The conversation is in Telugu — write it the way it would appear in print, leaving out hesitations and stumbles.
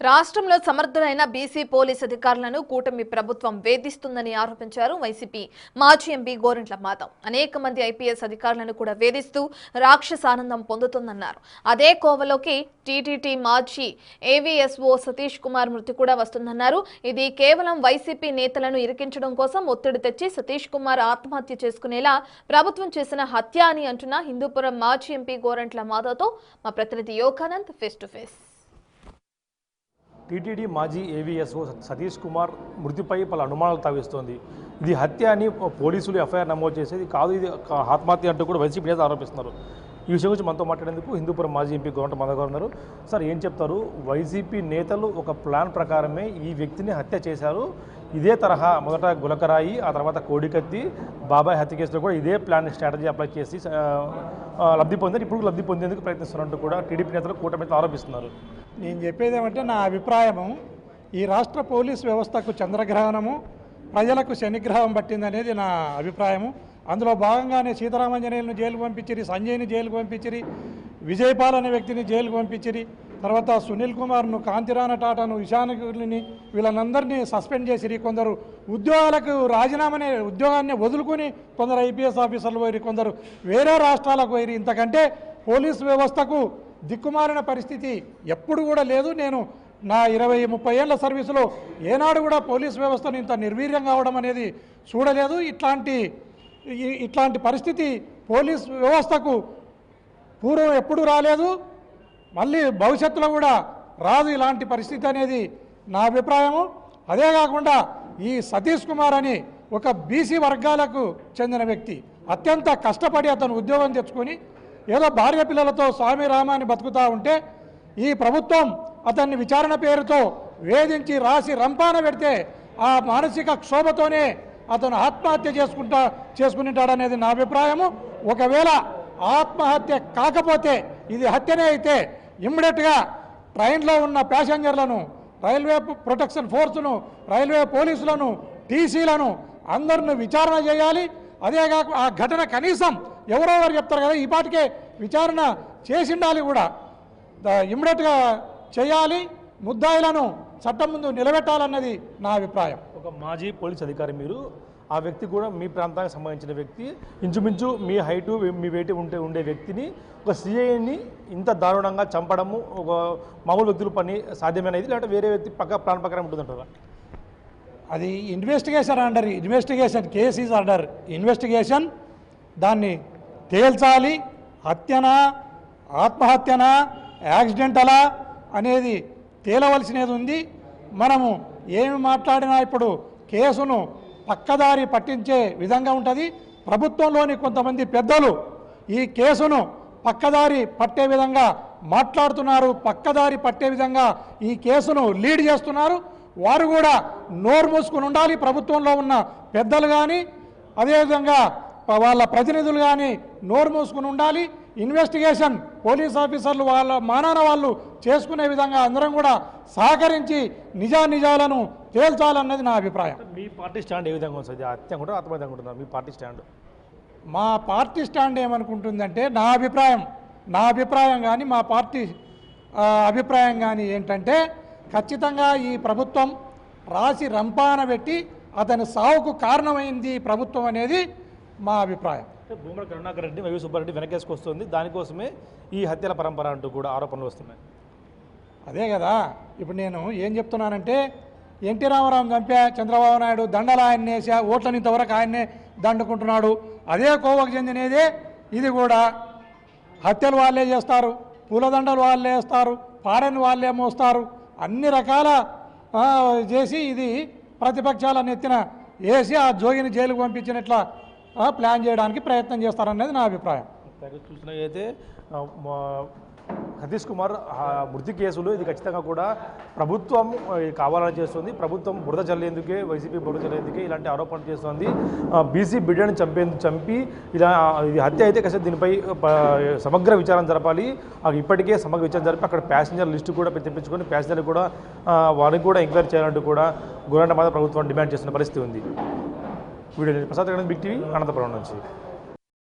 రాష్ట్రంలో సమర్థులైన బీసీ పోలీస్ అధికారులను కూటమి ప్రభుత్వం వేధిస్తుందని ఆరోపించారు వైసీపీ మాజీ ఎంపీ గోరంట్ల మాధవ్. అనేక మంది ఐపీఎస్ అధికారులను కూడా వేధిస్తూ రాక్షసానందం పొందుతుందన్నారు. అదే కోవలోకి టీటీటీ మాజీ ఏవీఎస్ఓ సతీష్ కుమార్ మృతి కూడా వస్తుందన్నారు. ఇది కేవలం వైసీపీ నేతలను ఇరికించడం కోసం ఒత్తిడి తెచ్చి సతీష్ కుమార్ ఆత్మహత్య చేసుకునేలా ప్రభుత్వం చేసిన హత్య అని అంటున్న హిందూపురం మాజీ ఎంపీ గోరంట్ల మాధవ్తో మా ప్రతినిధి Yoganand face to face. TTD మాజీ ఏవీఎస్ఓ సతీష్ కుమార్ మృతిపై పలు అనుమానాలు తావిస్తోంది. ఇది హత్య అని పోలీసులు ఎఫ్ఐఆర్ నమోదు చేసేది కాదు, ఇది ఆత్మహత్య అంటూ కూడా వైసీపీ నేతలు ఆరోపిస్తున్నారు. ఈ విషయం గురించి మనతో మాట్లాడేందుకు హిందూపురం మాజీ ఎంపీ గోరంట్ల మాధవ్ గారు ఉన్నారు. సార్, ఏం చెప్తారు? వైసీపీ నేతలు ఒక ప్లాన్ ప్రకారమే ఈ వ్యక్తిని హత్య చేశారు. ఇదే తరహా మొదట గులకరాయి, ఆ తర్వాత కోడికత్తి, బాబాయ్ హత్య కేసులో కూడా ఇదే ప్లాన్ స్ట్రాటజీ అప్లై చేసి లబ్ధి పొందారు. ఇప్పుడు లబ్ధి పొందేందుకు ప్రయత్నిస్తున్నట్టు కూడా టీడీపీ నేతలు కూటమి ఆరోపిస్తున్నారు. నేను చెప్పేది ఏమంటే, నా అభిప్రాయము ఈ రాష్ట్ర పోలీస్ వ్యవస్థకు చంద్రగ్రహణము, ప్రజలకు శనిగ్రహం పట్టిందనేది నా అభిప్రాయము. అందులో భాగంగానే సీతారామంజనేయులను జైలుకు పంపించిరి, సంజయ్ని జైలుకు పంపించిరి, విజయపాల్ అనే వ్యక్తిని జైలుకు పంపించిరి, తర్వాత సునీల్ కుమార్ను, కాంతిరాణ టాటాను, ఇషానుని వీళ్ళనందరినీ సస్పెండ్ చేసిరి. కొందరు ఉద్యోగాలకు ఉద్యోగాన్ని వదులుకొని కొందరు ఐపీఎస్ ఆఫీసర్లు పోయి, కొందరు వేరే రాష్ట్రాలకు పోయి. ఇంతకంటే పోలీసు వ్యవస్థకు దిక్కుమారిన పరిస్థితి ఎప్పుడు కూడా లేదు. నేను నా 20-30 ఏళ్ల సర్వీసులో ఏనాడు కూడా పోలీస్ వ్యవస్థను ఇంత నిర్వీర్యం కావడం అనేది చూడలేదు. ఇట్లాంటి పరిస్థితి పోలీస్ వ్యవస్థకు పూర్వం ఎప్పుడు రాలేదు, మళ్ళీ భవిష్యత్తులో కూడా రాదు ఇలాంటి పరిస్థితి అనేది నా అభిప్రాయము. అదే కాకుండా ఈ సతీష్ కుమార్ అని ఒక బీసీ వర్గాలకు చెందిన వ్యక్తి అత్యంత కష్టపడి అతను ఉద్యోగం తెచ్చుకొని ఏదో భార్య పిల్లలతో స్వామి రామాని బతుకుతూ ఉంటే ఈ ప్రభుత్వం అతన్ని విచారణ పేరుతో వేధించి రాసి రంపాన పెడితే ఆ మానసిక క్షోభతోనే అతను ఆత్మహత్య చేసుకుంటాడనేది నా అభిప్రాయము. ఒకవేళ ఆత్మహత్య కాకపోతే ఇది హత్యనే అయితే ఇమ్మీడియట్గా ట్రైన్లో ఉన్న ప్యాసింజర్లను, రైల్వే ప్రొటెక్షన్ ఫోర్సును, రైల్వే పోలీసులను, టీసీలను అందరిని విచారణ చేయాలి. అదే కాక ఆ ఘటన కనీసం ఎవరో వారు చెప్తారు కదా, ఈ పాటికే విచారణ చేసిండాలి కూడా, ఇమ్మీడియట్గా చేయాలి. ముద్దాయిలను చట్టం ముందు నిలబెట్టాలన్నది నా అభిప్రాయం. ఒక మాజీ పోలీస్ అధికారి మీరు, ఆ వ్యక్తి కూడా మీ ప్రాంతానికి సంబంధించిన వ్యక్తి, ఇంచుమించు మీ హైటు మీ వెయిట్ ఉండే వ్యక్తిని, ఒక సిఐని ఇంత దారుణంగా చంపడము ఒక మామూలు వ్యక్తుల పని సాధ్యమేనది, లేకపోతే వేరే వ్యక్తి ప్లాన్ ప్రకారం ఉంటుందంటారా? అది investigation case is under investigation. దాన్ని తేల్చాలి. హత్యనా, ఆత్మహత్యనా, యాక్సిడెంటలా అనేది తేలవలసినది ఉంది. మనము ఏమి మాట్లాడినా ఇప్పుడు కేసును పక్కదారి పట్టించే విధంగా ఉంటుంది. ప్రభుత్వంలోని కొంతమంది పెద్దలు ఈ కేసును పక్కదారి పట్టే విధంగా మాట్లాడుతున్నారు, పక్కదారి పట్టే విధంగా ఈ కేసును లీడ్ చేస్తున్నారు. వారు కూడా నోరు మూసుకుని ఉండాలి. ప్రభుత్వంలో ఉన్న పెద్దలు కానీ అదేవిధంగా వాళ్ళ ప్రతినిధులు కానీ నోరు మూసుకుని ఉండాలి. ఇన్వెస్టిగేషన్ పోలీస్ ఆఫీసర్లు వాళ్ళ మానాన వాళ్ళు చేసుకునే విధంగా అందరం కూడా సహకరించి నిజాలను తేల్చాలన్నది నా అభిప్రాయం. మీ పార్టీ స్టాండ్ ఏ విధంగా ఉంది? హత్య కూడా ఆత్మహత్య అనుకుంటున్నారు మీ పార్టీ స్టాండ్? మా పార్టీ స్టాండ్ ఏమనుకుంటుందంటే, నా అభిప్రాయం కానీ మా పార్టీ అభిప్రాయం కానీ ఏంటంటే, ఖచ్చితంగా ఈ ప్రభుత్వం రాసి రంపాన పెట్టి అతని సావుకు కారణమైంది ప్రభుత్వం అనేది మా అభిప్రాయం. భూమన కరుణాకర్ రెడ్డి, వైవి సుబ్బారెడ్డి వెనకేసుకొస్తుంది, దానికోసమే ఈ హత్యల పరంపర అంటూ కూడా ఆరోపణలు వస్తున్నాయి. అదే కదా ఇప్పుడు నేను ఏం చెప్తున్నానంటే, ఎన్టీ రామారావు చంపా, చంద్రబాబు నాయుడు దండలు ఆయన్ని వేసా, ఓట్లను ఇంతవరకు ఆయన్నే దండుకుంటున్నాడు. అదే కోవకు చెందినదే ఇది కూడా. హత్యలు వాళ్ళే చేస్తారు, పూలదండలు వాళ్ళే వేస్తారు, పాడని వాళ్ళే మోస్తారు, అన్ని రకాల చేసి ఇది ప్రతిపక్షాలను ఎత్తిన వేసి ఆ జోగిని జైలుకు పంపించినట్ల ప్లాన్ చేయడానికి ప్రయత్నం చేస్తారనేది నా అభిప్రాయం. చూసినట్లయితే సతీష్ కుమార్ మృతి కేసులు ఇది ఖచ్చితంగా కూడా ప్రభుత్వం కావాలని చేస్తుంది. ప్రభుత్వం బురద చల్లేందుకే, వైసీపీ బురద చల్లేందుకే ఇలాంటి ఆరోపణలు చేస్తుంది. బీసీ బిడ్డను చంపి ఇలా ఇది హత్య అయితే ఖచ్చితంగా దీనిపై సమగ్ర విచారణ జరపాలి. ఇప్పటికే సమగ్ర విచారణ జరిపి అక్కడ ప్యాసింజర్ లిస్టు కూడా తెప్పించుకొని ప్యాసింజర్లు కూడా వారికి కూడా ఎంక్వైరీ చేయాలంటూ కూడా గోరంట్ల మాధవ్ ప్రభుత్వం డిమాండ్ చేస్తున్న పరిస్థితి ఉంది. Video Prasad big TV, Anantapuram నుంచి.